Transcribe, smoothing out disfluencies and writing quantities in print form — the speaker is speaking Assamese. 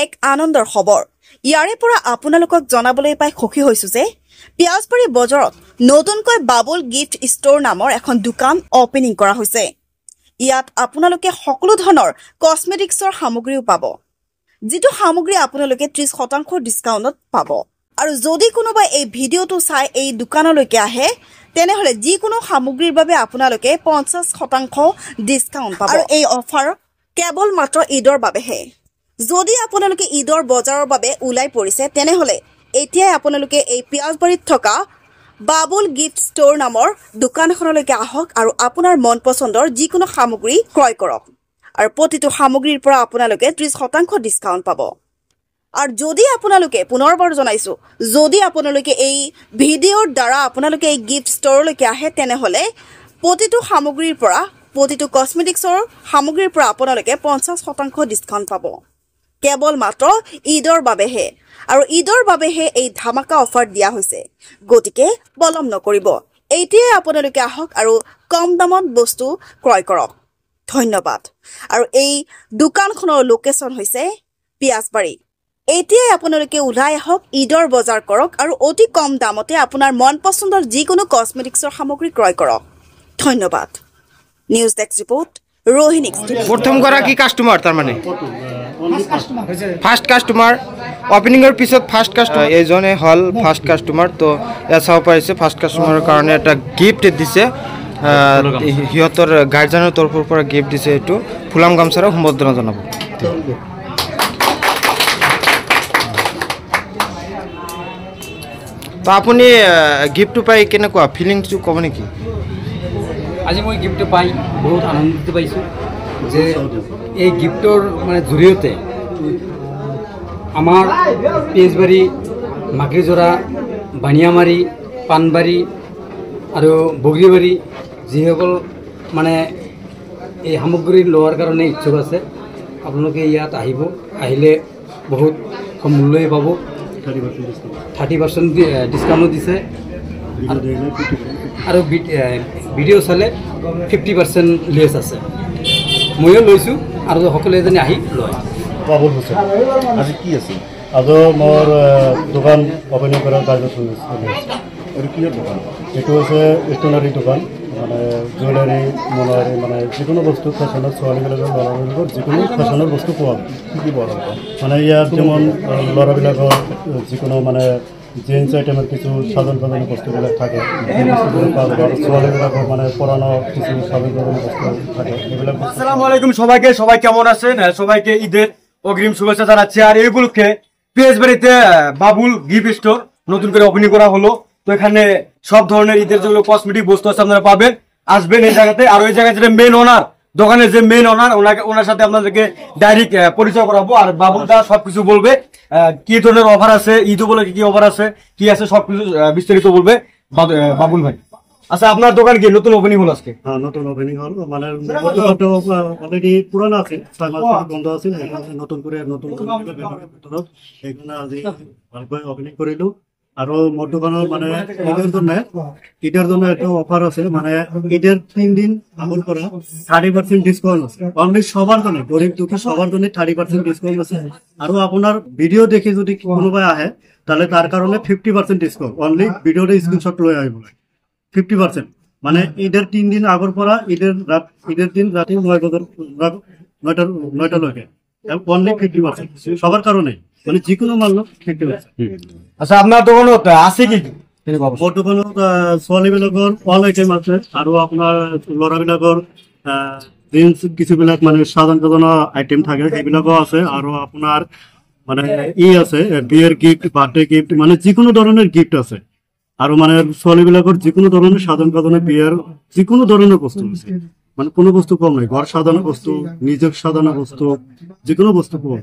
এক আনন্দৰ খবৰ ইয়াৰে পৰা আপোনালোকক জনাবলৈ পাই সুখী হৈছো যে পিয়াজবাৰী বজাৰত নতুনকৈ বাবুল গিফ্ট ষ্ট'ৰ নামৰ এখন দোকান অপেনিং কৰা হৈছে। ইয়াত আপোনালোকে সকলো ধৰণৰ কসমেটিক্সৰ সামগ্ৰীও পাব, যিটো সামগ্ৰী আপোনালোকে 30% ডিসকাউন্টত পাব। আৰু যদি কোনোবা এই ভিডিঅটো চাই এই দোকানলৈকে আহে তেনেহলে যিকোনো সামগ্ৰীৰ বাবে আপোনালোকে 50% ডিসকাউন্ট পাব। আৰু এই অফাৰ কেৱল মাত্ৰ ঈদৰ বাবেহে। যদি আপোনালোকে ঈদৰ বজাৰৰ বাবে উলাই পৰিছে তেনেহলে এতিয়াই আপোনালোকে এই পিয়াজবাৰীত থকা বাবুল গিফ্ট ষ্ট'ৰ নামৰ দোকানখনলৈকে আহক আৰু আপোনাৰ মন পছন্দৰ যিকোনো সামগ্ৰী ক্ৰয় কৰক। আৰু প্ৰতিটো সামগ্ৰীৰ পৰা আপোনালোকে 30% ডিসকাউন্ট পাব। আৰু যদি আপোনালোকে পুনৰবাৰ জনাইছো, যদি আপোনালোকে এই ভিডিঅ'ৰ দ্বাৰা আপোনালোকে এই গিফ্ট ষ্ট'ৰলৈকে আহে তেনেহলে প্ৰতিটো সামগ্ৰীৰ পৰা প্ৰতিটো কসমেটিক্সৰ সামগ্ৰীৰ পৰা আপোনালোকে 50% ডিসকাউন্ট পাব। কেৱল মাত্ৰ ঈদৰ বাবেহে। আৰু ঈদৰ বাবেহে এই ধামাকা অফাৰ দিয়া হৈছে। গতিকে বলম নকৰিব, এতিয়াই আপোনালোকে আহক আৰু কম দামত বস্তু ক্ৰয় কৰক। ধন্যবাদ। আৰু এই দোকানখনৰ লোকেশন হৈছে পিয়াজবাৰী। এতিয়াই আপোনালোকে উলাই আহক, ঈদৰ বজাৰ কৰক আৰু অতি কম দামতে আপোনাৰ মন পছন্দৰ যিকোনো কসমেটিক্সৰ সামগ্ৰী ক্ৰয় কৰক। ধন্যবাদ। News desk report Rohini. प्रथम गराकी कास्टमार तार माने फार्स्ट कास्टमार ओपनिंगर पिছত फार्स्ट कास्टमार एजने हल फार्स्ट कास्टमार तो या চাও পাইছে ফার্স্ট কাস্টমাৰৰ কাৰণে এটা গিফট দিছে হিয়তৰ গাৰ্জেনৰ তৰফৰ পৰা গিফট দিছে এটো ফুলাম গামছাৰ সম্বৰ্ধনা জনাব। তো আপুনি গিফটটো পাই কেনেকুৱা ফিলিংছটো ক'ব নেকি? আজি মই গিফ্টটো পাই বহুত আনন্দিত পাইছোঁ যে এই গিফ্টৰ মানে জৰিয়তে আমাৰ পিয়াজবাৰী, মাকৰিজৰা, বানিয়ামাৰী, পানবাৰী আৰু বগৰীবাৰী যিসকল মানে এই সামগ্ৰী লোৱাৰ কাৰণে ইচ্ছুক আছে আপোনালোকে ইয়াত আহিব। আহিলে বহুত কম মূল্যই পাব। 30% ডিসকাউন্ট দিছে আৰু ভিডিঅ' চালে 50% লেছ আছে। ময়ো লৈছোঁ আৰু সকলোৱে যেনে আহি লয়। বাবুল হোসেন আজি কি আছে? আজি মোৰ দোকান ওপেনিং কৰাৰ কাৰ্য চলি আছে। এইটো কি দোকান? এইটো হৈছে ষ্টেচনাৰী দোকান, মানে জুৱেলাৰী, মনাৰী, মানে যিকোনো বস্তু ফেশ্বনৰ ছোৱালীবিলাকৰ ল'ৰাবিলাকৰ যিকোনো ফেশ্বনৰ বস্তু পোৱা কি কি পোৱা যাব। মানে ইয়াত যেমন ল'ৰাবিলাকৰ যিকোনো মানে জিন্স আইটেমেৰ কিছু সাধাৰণ সাধাৰণ বস্তুবিলাক থাকে, ছোৱালীবিলাকৰ মানে পুরানো কিছু সাধারণ সাধারণ বস্তু থাকে এগুলো। আসসালামু আলাইকুম সবাইকে, সবাই কেমন আছেন? সবাইকে ঈদের অগ্রিম শুভেচ্ছা জানাচ্ছি। আর এই উপলক্ষে পিয়াজবাড়িতে বাবুল গিফট স্টোর নতুন করে ওপেনিং করা হলো। তো এখানে সব ধরনের ঈদের যেগুলো কসমেটিক বস্তু আছে আপনারা পাবেন, আসবেন এই জায়গাতে। আর ওই জায়গায় যেটা মেন ওনার দোকানের যে মেন ওনার, ওনার সাথে আপনাদেরকে ডাইরেক্ট পরিচয় করাবো। আর বাবুল দা সবকিছু বলবে কি ধরনের অফার আছে, ঈদ উপলক্ষে কি অফার আছে, কি আছে সবকিছু বিস্তারিত বলবে বাবুল ভাই। আচ্ছা, আপনার দোকান কি নতুন ওপেনিং হল আজকে? হ্যাঁ, নতুন ওপেনিং হল। মানে অলরেডি পুরানো আছে, 6 মাস বন্ধ আছে, নতুন করে নতুন ভিতৰত এইখানে আজি ভালকৈ ওপেনিং কৰিলো। আৰু মোৰ দোকানৰ মানে ঈদেৰ জন্য একটা অফাৰ আছে। মানে ঈদেৰ 3 দিন আগৰ পৰা 30% ডিসকাউন্ট আছে। অনলি সবাৰ জন্য, গৰিব দুঃখী সবাৰ জন্য 30% ডিসকাউন্ট আছে। আৰু আপোনাৰ ভিডিও দেখি যদি কোনোবাই আহে তাহলে তার কারণে 50% ডিসকাউন্ট। অনলি ভিডিওতে স্ক্রিনশট লৈ আহিব 50%। মানে ঈদের 3 দিন আগৰ পৰা ঈদেৰ দিন ৰাতে 9টা লৈকে অনলি 50% সবাৰ কাৰণে, মানে যিকোনো মাল 50%। আচ্ছা, আপনাৰ দোকানত আছে কি? মোৰ দোকানত ছোৱালীবিলাকৰ অল আইটেম আছে আৰু আপোনাৰ ল'ৰাবিলাকৰ জিন্স কিছুবিলাক মানে সাধাৰণ আইটেম থাকে সেইবিলাকো আছে। আৰু আপোনাৰ মানে আছে বিয়েৰ গিফট, বাৰ্থডে গিফট, মানে যিকোনো ধৰণৰ গিফট আছে। আৰু মানে ছোৱালীবিলাকৰ যিকোনো ধৰণৰ সাধাৰণ বিয়েৰ যিকোনো ধৰণৰ বস্তু আছে, মানে কোনো বস্তু কম নাই। ঘৰ সাজানো বস্তু, নিজেৰ সাজানো বস্তু, যিকোনো বস্তু পাবো।